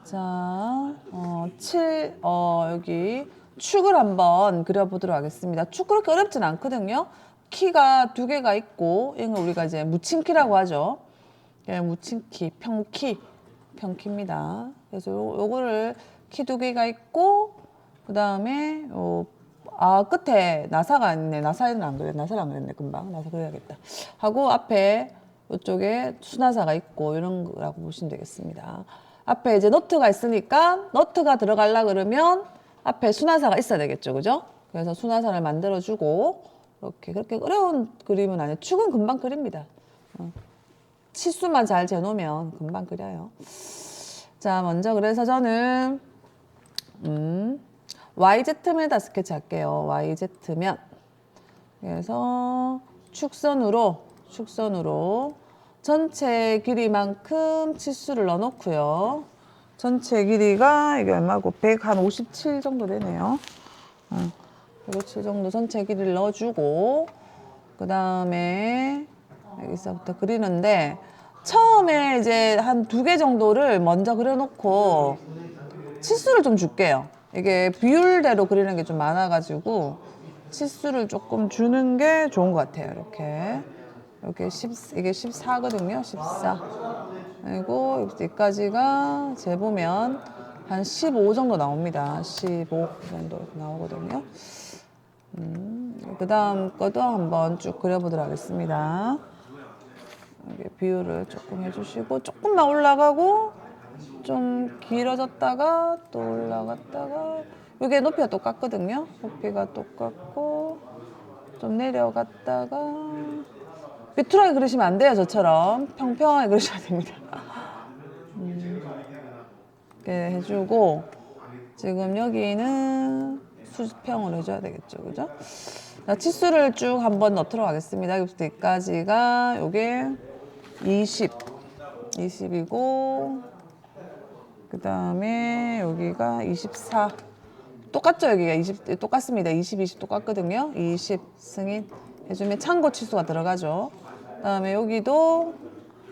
자, 여기 축을 한번 그려보도록 하겠습니다. 축 그렇게 어렵진 않거든요. 키가 두 개가 있고, 이건 우리가 이제 묻힌키라고 하죠. 예, 묻힌키, 평키입니다. 그래서 요거를 키 두 개가 있고, 그 다음에, 끝에 나사가 있네. 나사는 안 그래. 나사를 안 그렸네, 금방. 나사 그려야겠다. 하고, 앞에 이쪽에 수나사가 있고, 이런 거라고 보시면 되겠습니다. 앞에 이제 너트가 있으니까, 너트가 들어가려 그러면, 앞에 수나사가 있어야 되겠죠. 그죠? 그래서 수나사를 만들어주고, 이렇게. 그렇게 어려운 그림은 아니에요. 축은 금방 그립니다. 치수만 잘 재놓으면 금방 그려요. 자, 먼저 그래서 저는 YZ면에다 스케치 할게요. YZ면. 그래서 축선으로 전체 길이만큼 치수를 넣어놓고요. 전체 길이가 이게 얼마고 157 정도 되네요. 157 정도 전체 길이를 넣어주고, 그 다음에 여기서부터 그리는데, 처음에 이제 한 2개 정도를 먼저 그려놓고 치수를 좀 줄게요. 이게 비율대로 그리는 게 좀 많아가지고 치수를 조금 주는 게 좋은 것 같아요. 이게 14거든요. 14. 그리고 여기까지가 재보면 한 15 정도 나옵니다. 15 정도 나오거든요. 그 다음 거도 한번 쭉 그려보도록 하겠습니다. 이렇게 비율을 조금 해주시고, 조금만 올라가고 좀 길어졌다가 또 올라갔다가, 이게 높이가 똑같거든요. 높이가 똑같고 좀 내려갔다가, 삐뚤하게 그리시면 안 돼요. 저처럼 평평하게 그리셔야 됩니다. 이렇게 해주고, 지금 여기는 수평으로 해줘야 되겠죠. 그죠? 자, 치수를 쭉 한번 넣도록 하겠습니다. 여기까지가 요게 20이고, 그 다음에 여기가 24. 똑같죠? 여기가 20, 똑같습니다. 20 똑같거든요. 20 승인 해주면 참고 치수가 들어가죠. 그 다음에 여기도,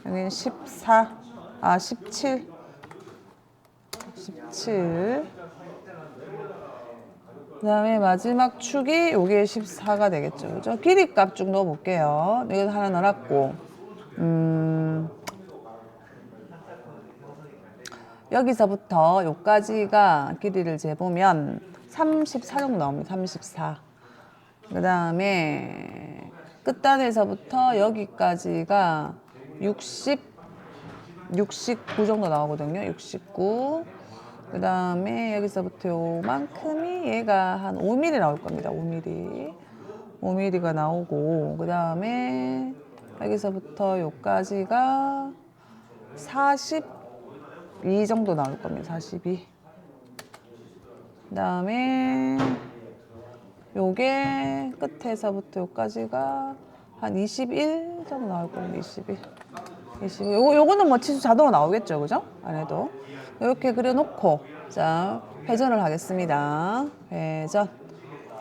여기는 17. 그 다음에 마지막 축이 요게 14가 되겠죠. 그죠? 길이 값 쭉 넣어볼게요. 이거 하나 넣어놨고, 여기서부터 요까지가 길이를 재보면 34 정도 나옵니다. 34. 그 다음에 끝단에서부터 여기까지가 69 정도 나오거든요. 69. 그 다음에 여기서부터 요만큼이 얘가 한 5mm 나올 겁니다. 5mm가 나오고, 그 다음에 여기서부터 요까지가 42 정도 나올 겁니다. 42. 그 다음에 요게 끝에서부터 요까지가 한 21 정도 나올 겁니다. 21. 요거는 뭐 치수 자동으로 나오겠죠. 그죠? 안 해도. 이렇게 그려놓고, 자, 회전을 하겠습니다.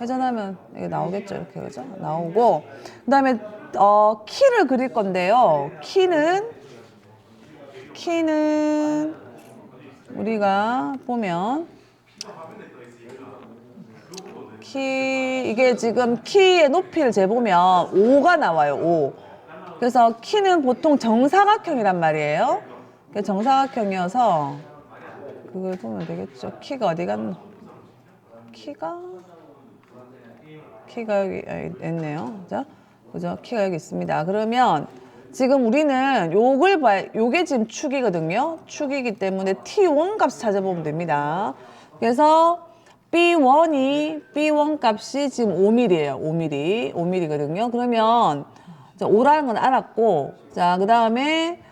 회전하면 이게 나오겠죠. 이렇게, 그죠? 나오고, 그 다음에, 키를 그릴 건데요. 키는 우리가 보면, 이게 지금 키의 높이를 재보면 5가 나와요. 5. 그래서 키는 보통 정사각형이란 말이에요. 정사각형이어서 그걸 보면 되겠죠. 키가 어디 갔노? 키가 여기 있네요. 그죠? 키가 여기 있습니다. 그러면 지금 우리는 요걸 요게 지금 축이거든요. 축이기 때문에 T1 값 찾아보면 됩니다. 그래서 B1 값이 지금 5mm예요. 5mm거든요. 그러면 5라는 건 알았고, 자, 그 다음에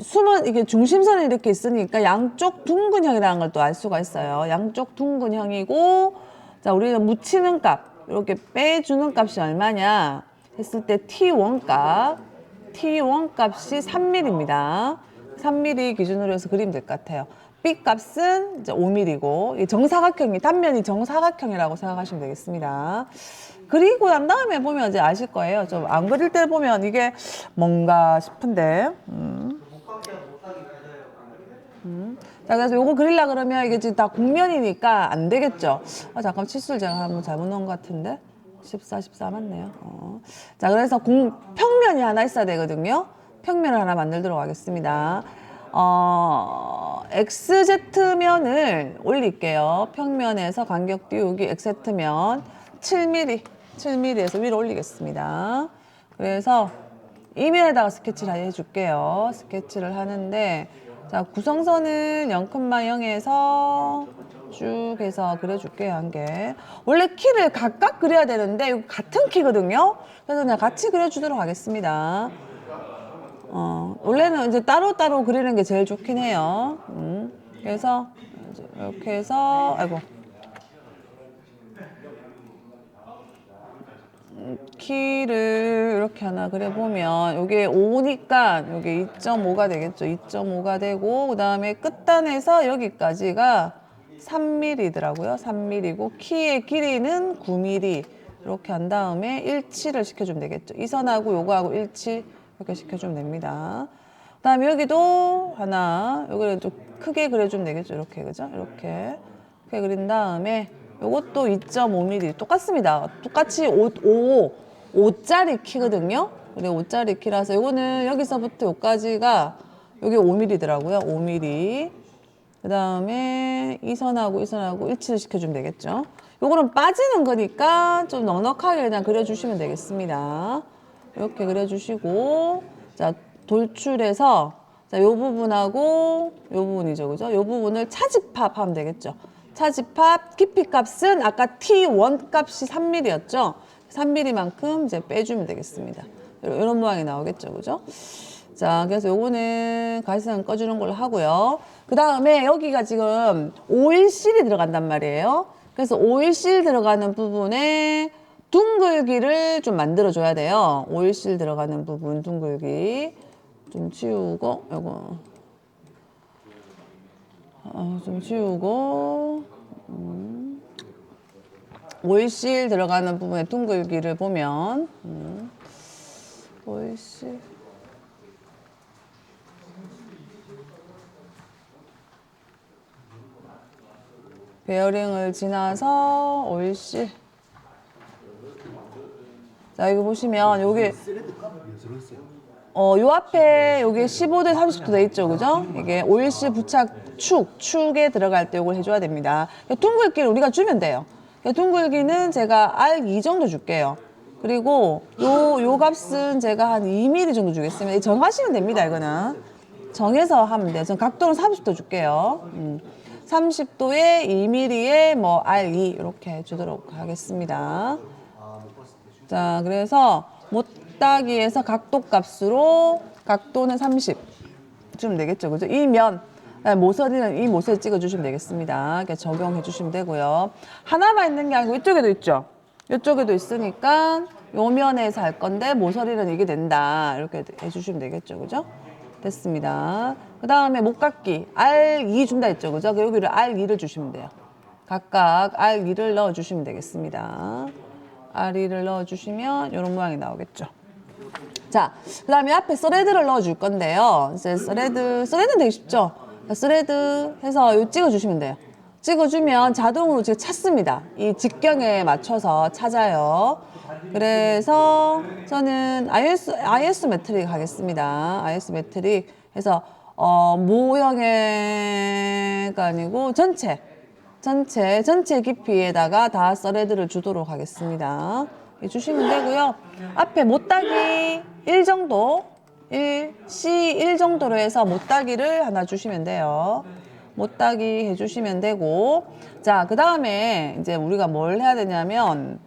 숨은 이게 중심선이 이렇게 있으니까 양쪽 둥근형이라는 걸 또 알 수가 있어요. 양쪽 둥근형이고, 자, 우리는 묻히는 값, 이렇게 빼주는 값이 얼마냐 했을 때 T1 값이 3mm입니다. 3mm 기준으로 해서 그리면 될 것 같아요. B 값은 이제 5mm고, 정사각형이, 단면이 정사각형이라고 생각하시면 되겠습니다. 그리고 난 다음에 보면 이제 아실 거예요. 좀 안 그릴 때 보면 이게 뭔가 싶은데, 자, 그래서 요거 그리려 그러면 이게 지금 다 곡면이니까 안 되겠죠. 아, 잠깐 치수를 제가 한번 잘못 넣은 것 같은데. 14 맞네요. 자, 그래서 평면이 하나 있어야 되거든요. 평면을 하나 만들도록 하겠습니다. XZ면을 올릴게요. 평면에서 간격 띄우기 XZ면 7mm에서 위로 올리겠습니다. 그래서 이면에다가 스케치를 해줄게요. 스케치를 하는데, 자, 구성선은 0,0에서 쭉 해서 그려줄게요, 한 개. 원래 키를 각각 그려야 되는데, 이거 같은 키거든요? 그래서 그냥 같이 그려주도록 하겠습니다. 원래는 이제 따로따로 그리는 게 제일 좋긴 해요. 그래서, 이렇게 해서, 아이고. 키를 이렇게 하나 그려보면 요게 5니까 요게 2.5가 되겠죠. 2.5가 되고 그 다음에 끝단에서 여기까지가 3mm더라고요. 3mm고 키의 길이는 9mm 이렇게 한 다음에 일치를 시켜주면 되겠죠. 이 선하고 요거하고 일치 이렇게 시켜주면 됩니다. 그 다음에 여기도 하나 여기를 좀 크게 그려주면 되겠죠. 이렇게 그죠? 이렇게 그린 다음에 요것도 2.5mm 똑같습니다. 똑같이 5짜리 키거든요. 그리고 5짜리 키라서 요거는 여기서부터 여기까지가 요게 5mm더라고요. 5mm. 그 다음에 이 선하고 일치를 시켜주면 되겠죠. 요거는 빠지는 거니까 좀 넉넉하게 그냥 그려주시면 되겠습니다. 이렇게 그려주시고 자 돌출해서 자, 요 부분하고 요 부분이죠. 그죠? 요 부분을 차집합하면 되겠죠. 차집합 깊이 값은 아까 T1 값이 3mm였죠. 3mm만큼 이제 빼주면 되겠습니다. 이런 모양이 나오겠죠. 그죠? 자, 그래서 요거는 가시선 꺼주는 걸로 하고요. 그 다음에 여기가 지금 오일실이 들어간단 말이에요. 그래서 오일실 들어가는 부분에 둥글기를 좀 만들어줘야 돼요. 오일실 들어가는 부분 둥글기 좀 치우고 요거 좀 치우고 오일실 들어가는 부분에 둥글기를 보면 오일실 베어링을 지나서 오일실 자 이거 보시면 요게 요 앞에 요게 15대 30도 돼 있죠, 그죠? 이게 오일실 부착 축에 들어갈 때 요걸 해줘야 됩니다. 둥글기를 우리가 주면 돼요. 둥글기는 제가 R2 정도 줄게요. 그리고 요 값은 제가 한 2mm 정도 주겠습니다. 정하시면 됩니다, 이거는. 정해서 하면 돼요. 전 각도는 30도 줄게요. 30도에 2mm에 뭐 R2 이렇게 주도록 하겠습니다. 자, 그래서 못따기에서 각도 값으로 각도는 30 주면 되겠죠. 그죠? 이 면, 모서리는 이 모서리 찍어주시면 되겠습니다. 이렇게 적용해 주시면 되고요. 하나만 있는 게 아니고 이쪽에도 있죠. 이쪽에도 있으니까 요 면에서 할 건데 모서리는 이게 된다. 이렇게 해주시면 되겠죠. 그죠? 됐습니다. 그 다음에 목깎기 R2 준다 했죠. 그죠? 여기를 R2를 주시면 돼요. 각각 R2를 넣어주시면 되겠습니다. R2를 넣어주시면 이런 모양이 나오겠죠. 자, 그 다음에 앞에 스레드를 넣어줄 건데요. 이제 스레드는 되게 쉽죠? 스레드 해서 요 찍어주시면 돼요. 찍어주면 자동으로 지금 찾습니다. 이 직경에 맞춰서 찾아요. 그래서 저는 IS 매트릭 하겠습니다. IS 매트릭 해서 모형의가 아니고 전체 깊이에다가 다 스레드를 주도록 하겠습니다. 주시면 되고요. 앞에 못따기 1 정도, C1 정도로 해서 못따기를 하나 주시면 돼요. 못따기 해주시면 되고, 자, 그 다음에 이제 우리가 뭘 해야 되냐면,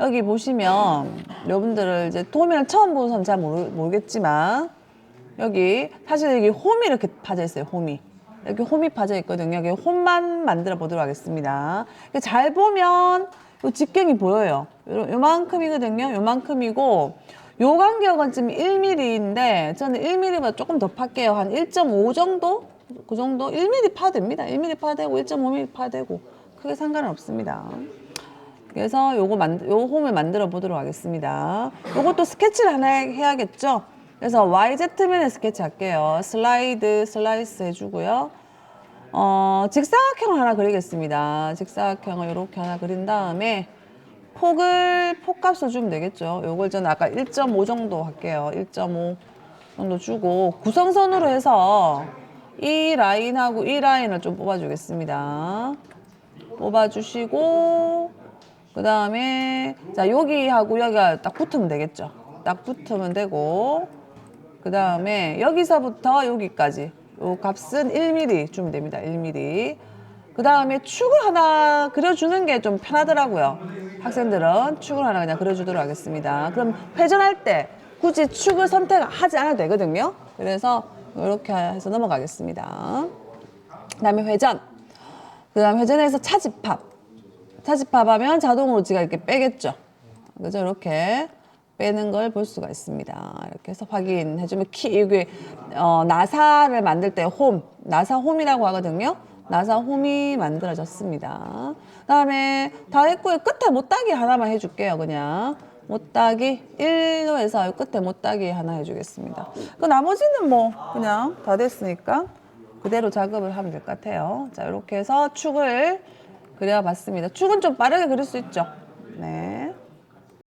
여기 보시면, 여러분들을 이제 도면을 처음 보는 사람 잘 모르겠지만, 여기, 사실 여기 홈이 이렇게 파져 있어요, 홈이. 이렇게 홈이 파져 있거든요. 여기 홈만 만들어 보도록 하겠습니다. 잘 보면, 요 직경이 보여요. 요만큼이거든요. 요만큼이고, 요 간격은 지금 1mm인데, 저는 1mm보다 조금 더 팔게요. 한 1.5 정도? 그 정도? 1mm 파도 됩니다. 1mm 파도 되고, 1.5mm 파도 되고, 크게 상관은 없습니다. 그래서 요 홈을 만들어 보도록 하겠습니다. 요것도 스케치를 하나 해야겠죠? 그래서 YZ면에 스케치 할게요. 슬라이스 해주고요. 직사각형을 하나 그리겠습니다. 직사각형을 이렇게 하나 그린 다음에 폭값을 주면 되겠죠. 요걸 저는 아까 1.5 정도 할게요. 1.5 정도 주고 구성선으로 해서 이 라인하고 이 라인을 좀 뽑아주겠습니다. 뽑아주시고 그 다음에 자 여기하고 여기가 딱 붙으면 되겠죠. 딱 붙으면 되고 그 다음에 여기서부터 여기까지 요 값은 1mm 주면 됩니다. 1mm. 그 다음에 축을 하나 그려주는 게 좀 편하더라고요. 학생들은 축을 하나 그냥 그려주도록 하겠습니다. 그럼 회전할 때 굳이 축을 선택하지 않아도 되거든요. 그래서 이렇게 해서 넘어가겠습니다. 그 다음에 회전. 그 다음에 회전해서 차집합. 차집합하면 자동으로 지가 이렇게 빼겠죠. 그죠? 이렇게 빼는 걸 볼 수가 있습니다. 이렇게 해서 확인해주면 이게 나사를 만들 때 나사 홈이라고 하거든요. 나사 홈이 만들어졌습니다. 그다음에 다 했고요. 끝에 못따기 하나만 해줄게요. 그냥 못따기 1로 해서 끝에 못따기 하나 해주겠습니다. 그 나머지는 뭐 그냥 다 됐으니까 그대로 작업을 하면 될 것 같아요. 자, 이렇게 해서 축을 그려봤습니다. 축은 좀 빠르게 그릴 수 있죠. 네.